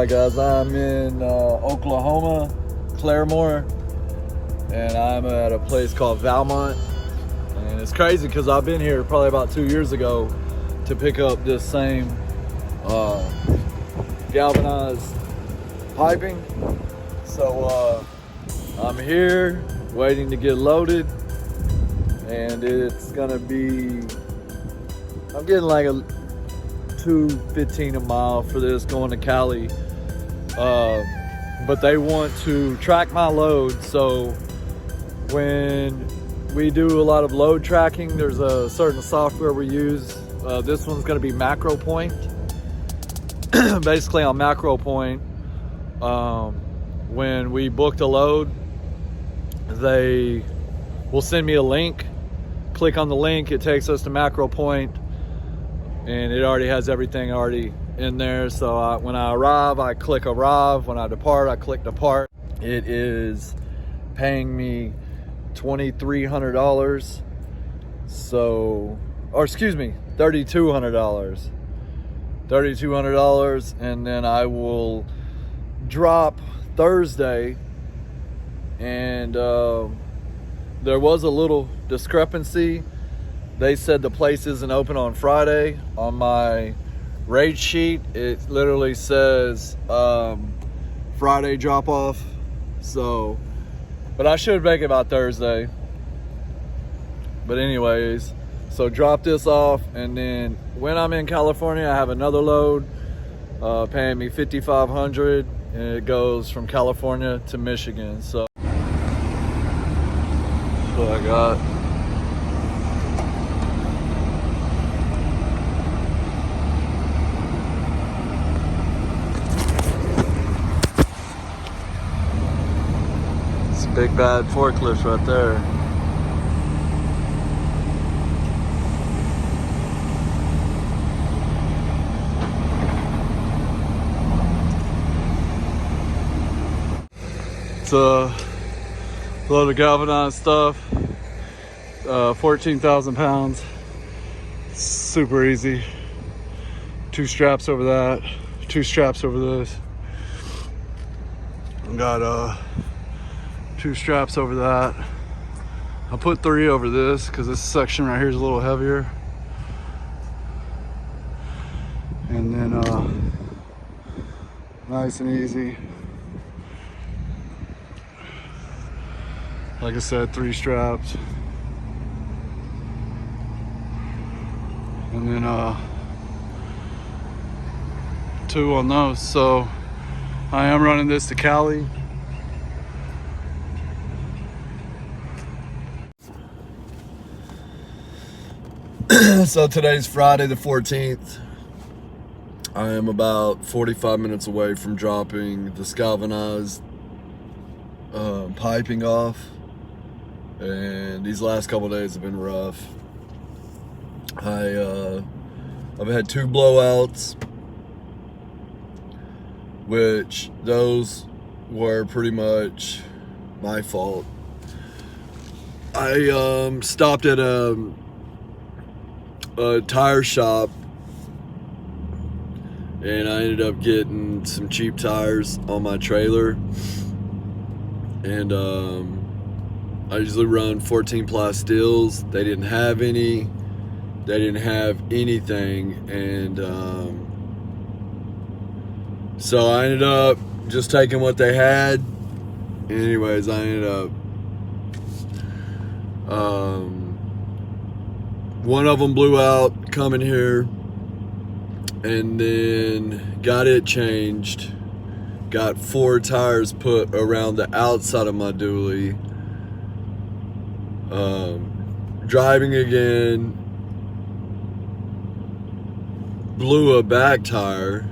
Alright guys, I'm in Oklahoma, Claremore, and I'm at a place called Valmont. And it's crazy because I've been here probably about 2 years ago to pick up this same galvanized piping. So I'm here waiting to get loaded, and it's gonna be, I'm getting like a $2.15 a mile for this going to Cali, but they want to track my load. So when we do a lot of load tracking, there's a certain software we use. This one's going to be Macro Point. Basically on Macro Point, when we booked a load, they will send me a link. Click on the link, it takes us to Macro Point, and it already has everything already in there. So when I arrive, I click arrive. When I depart, I click depart. It is paying me $2,300. So, or excuse me, $3,200. $3,200, and then I will drop Thursday. And there was a little discrepancy. They said the place isn't open on Friday. On my rate sheet, it literally says Friday drop off. So, but I should make it by Thursday. But anyways, so drop this off, and then when I'm in California, I have another load paying me $5,500, and it goes from California to Michigan. So what I got. Big bad forklift right there. It's a load of galvanized stuff, 14,000 pounds. Super easy. 2 straps over that, 2 straps over this. Got 2 straps over that. I put 3 over this because this section right here is a little heavier. And then nice and easy. Like I said, 3 straps. And then 2 on those. So I am running this to Cali. So today's Friday the 14th. I am about 45 minutes away from dropping the galvanized piping off, and these last couple days have been rough. I've had 2 blowouts, which those were pretty much my fault. I stopped at a tire shop, and I ended up getting some cheap tires on my trailer, and I usually run 14 ply steels. They didn't have any, they didn't have anything, and so I ended up just taking what they had. Anyways, I ended up one of them blew out coming here, and then got it changed. Got 4 tires put around the outside of my dually. Driving again, blew a back tire.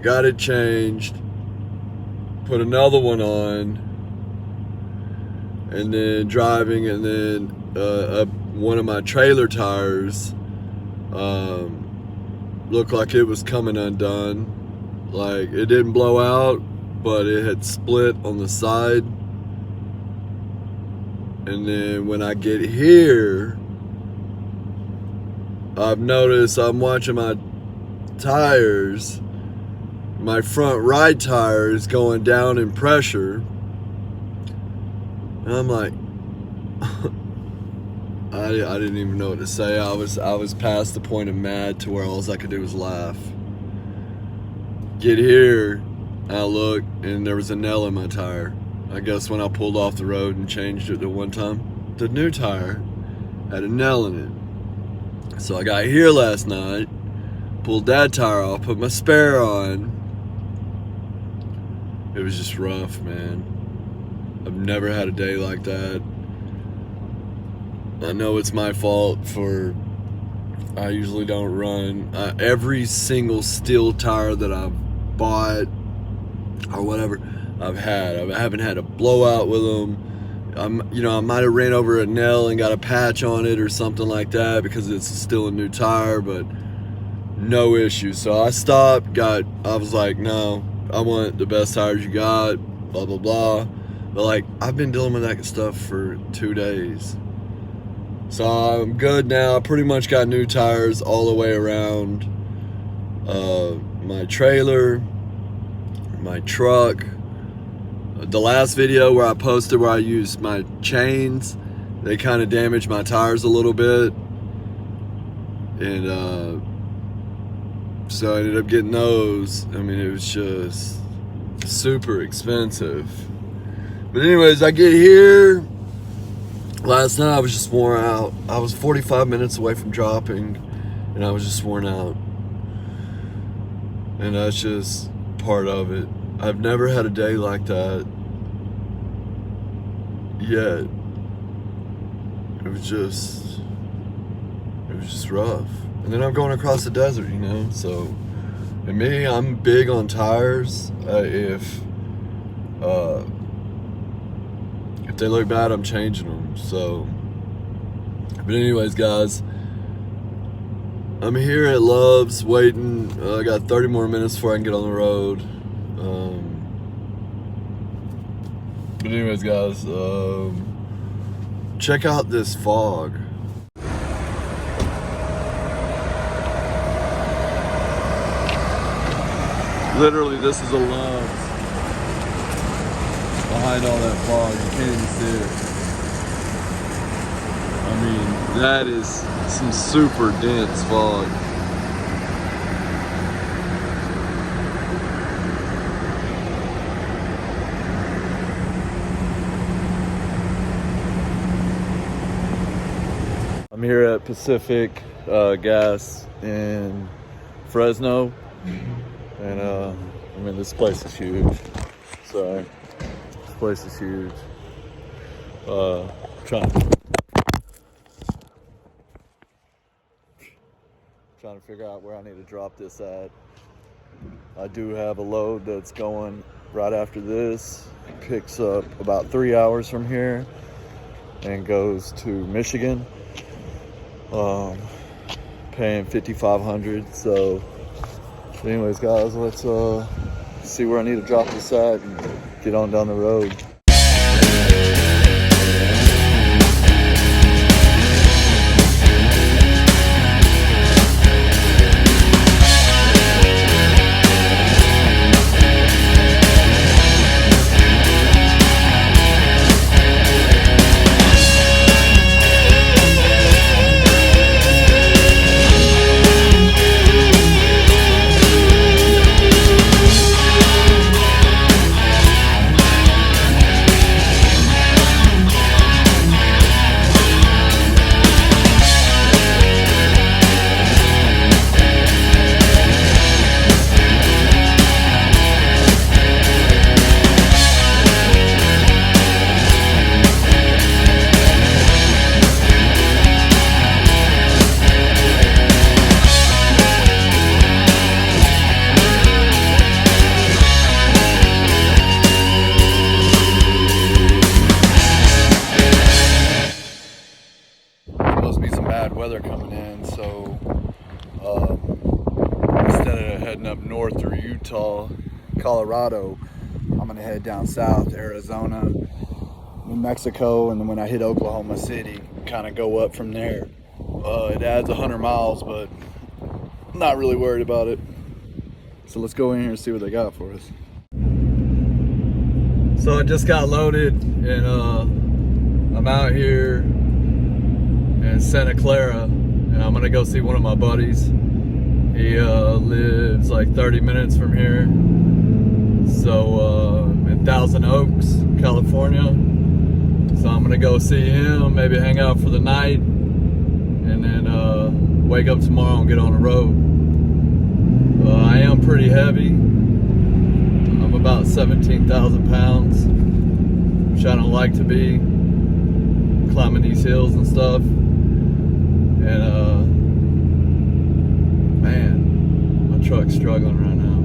Got it changed. Put another one on. And then driving, and then one of my trailer tires looked like it was coming undone. Like, it didn't blow out, but it had split on the side. And then when I get here, I've noticed I'm watching my tires, my front right tire is going down in pressure. And I'm like, I didn't even know what to say. I was past the point of mad to where all I could do was laugh. Get here, I look, and there was a nail in my tire. I guess when I pulled off the road and changed it the one time, the new tire had a nail in it. So I got here last night, pulled that tire off, put my spare on. It was just rough, man. I've never had a day like that. I know it's my fault for I usually don't run. Every single steel tire that I've bought or whatever I haven't had a blowout with them. I might have ran over a nail and got a patch on it or something like that because it's still a new tire, but no issue. So I stopped, I was like, no, I want the best tires you got, blah, blah, blah. But like, I've been dealing with that stuff for 2 days. So I'm good now. I pretty much got new tires all the way around my trailer, my truck. The last video where I posted where I used my chains, they kind of damaged my tires a little bit. And so I ended up getting those. I mean, it was just super expensive. But anyways, I get here. Last night I was just worn out. I was 45 minutes away from dropping and I was just worn out. And that's just part of it. I've never had a day like that yet. It was just rough. And then I'm going across the desert, so, and me, I'm big on tires. If they look bad, I'm changing them. So, but anyways, guys, I'm here at Love's waiting. I got 30 more minutes before I can get on the road. But anyways, guys, check out this fog. Literally, this is a Love's. Behind all that fog, you can't even see it. I mean, that is some super dense fog. I'm here at Pacific Gas in Fresno, and I mean, this place is huge. Sorry. Place is huge. Trying to figure out where I need to drop this at. I do have a load that's going right after this. It picks up about 3 hours from here and goes to Michigan. Paying $5,500. So anyways, guys, let's see where I need to drop this at and get on down the road. Weather coming in, so instead of heading up north through Utah, Colorado, I'm gonna head down south, Arizona, New Mexico, and then when I hit Oklahoma City, kind of go up from there. It adds 100 miles, but not really worried about it. So let's go in here and see what they got for us. So I just got loaded, and I'm out here in Santa Clara, and I'm gonna go see one of my buddies. He lives like 30 minutes from here. So in Thousand Oaks, California. So I'm gonna go see him, maybe hang out for the night, and then wake up tomorrow and get on the road. I am pretty heavy. I'm about 17,000 pounds, which I don't like to be, climbing these hills and stuff. And man, my truck's struggling right now.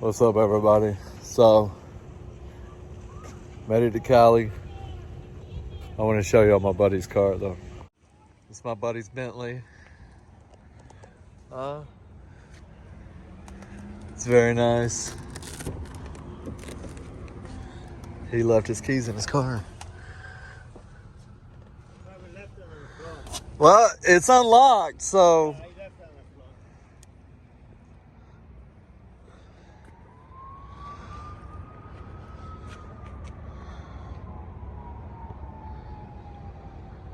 What's up, everybody? So, made it to Cali. I want to show y'all my buddy's car, though. It's my buddy's Bentley. It's very nice. He left his keys in his car. Well, it's unlocked, so.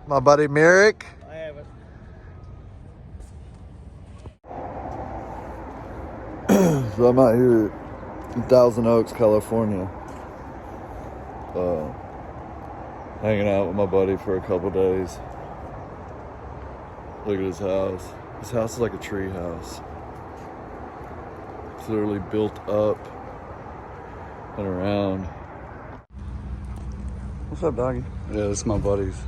My buddy Merrick. I have it. So I'm out here in Thousand Oaks, California. Hanging out with my buddy for a couple days. Look at his house. His house is like a tree house. It's literally built up and around. What's up, doggy? Yeah, this is my buddy's.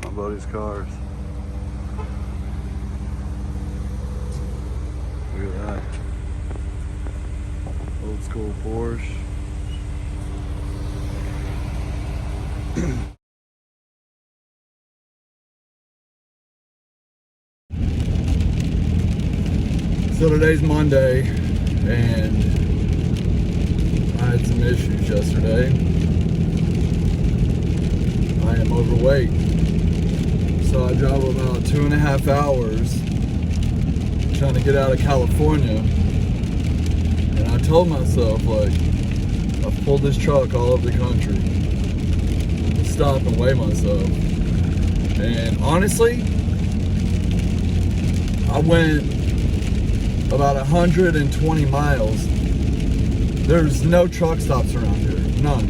My buddy's cars. Look at that. Old school Porsche. So today's Monday, and I had some issues yesterday. I am overweight. So I drove about 2.5 hours trying to get out of California. And I told myself, like, I've pulled this truck all over the country to stop and weigh myself. And honestly, I went about 120 miles. There's no truck stops around here, none.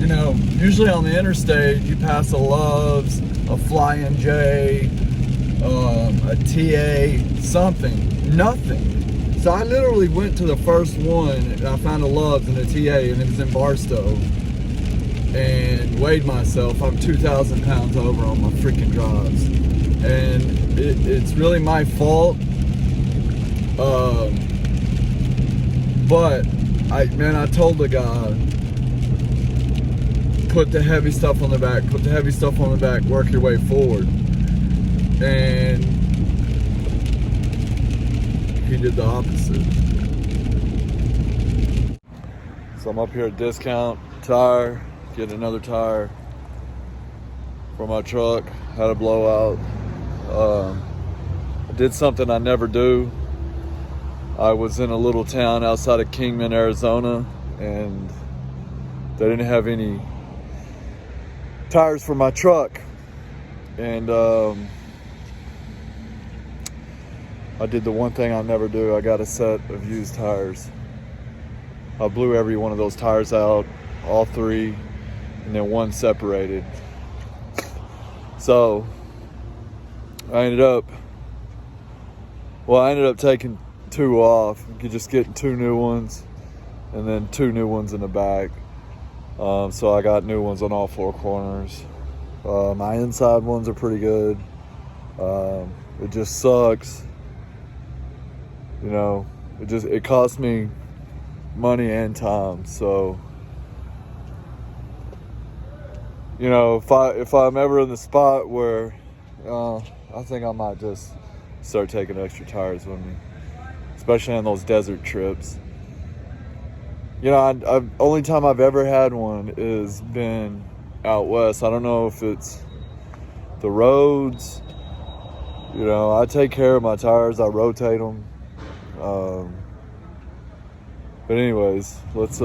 You know, usually on the interstate, you pass a Love's, a Flying J, a TA, something, nothing. So I literally went to the first one, and I found a Love's and a TA, and it was in Barstow, and weighed myself. I'm 2,000 pounds over on my freaking drives. And it's really my fault. But I told the guy, put the heavy stuff on the back, put the heavy stuff on the back, work your way forward. And he did the opposite. So I'm up here at Discount Tire, getting another tire for my truck. Had a blowout. I did something I never do. I was in a little town outside of Kingman, Arizona, and they didn't have any tires for my truck. And I did the one thing I never do. I got a set of used tires. I blew every one of those tires out, all three, and then one separated. So I ended up taking 2 off. Just getting 2 new ones, and then 2 new ones in the back. So I got new ones on all 4 corners. My inside ones are pretty good. It just sucks. You know, it cost me money and time. So, you know, if I'm ever in the spot where, I think I might just start taking extra tires with me, especially on those desert trips. You know, only time I've ever had one is been out west. I don't know if it's the roads. You know, I take care of my tires. I rotate them. But anyways, let's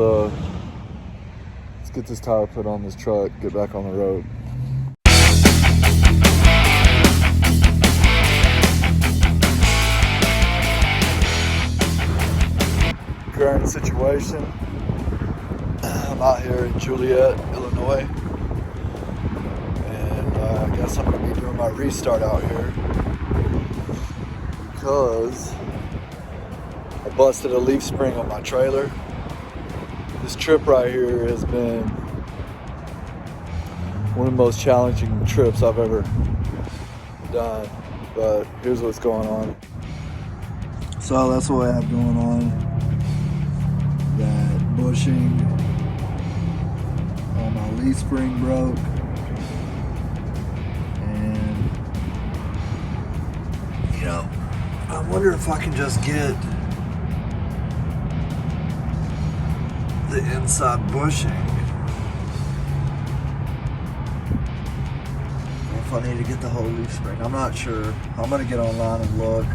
get this tire put on this truck, get back on the road. Current situation, I'm out here in Joliet, Illinois, and I guess I'm going to be doing my restart out here because I busted a leaf spring on my trailer. This trip right here has been one of the most challenging trips I've ever done, but here's what's going on. So that's what I have going on. That bushing on my leaf spring broke, and you know, I wonder if I can just get the inside bushing, or if I need to get the whole leaf spring. I'm not sure. I'm gonna get online and look.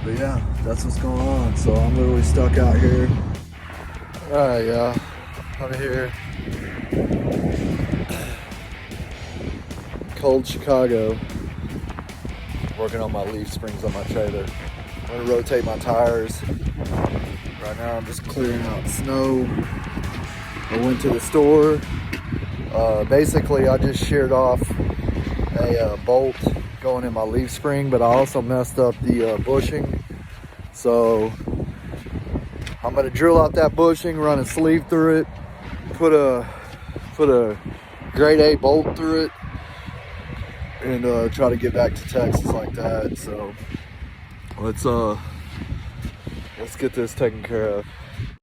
But yeah, that's what's going on. So I'm literally stuck out here. Alright, y'all. I'm here. Cold Chicago. Working on my leaf springs on my trailer. I'm gonna rotate my tires. Right now I'm just clearing out snow. I went to the store. Basically I just sheared off a bolt going in my leaf spring, but I also messed up the bushing. So I'm gonna drill out that bushing, run a sleeve through it, put a grade A bolt through it, and try to get back to Texas like that. So let's get this taken care of.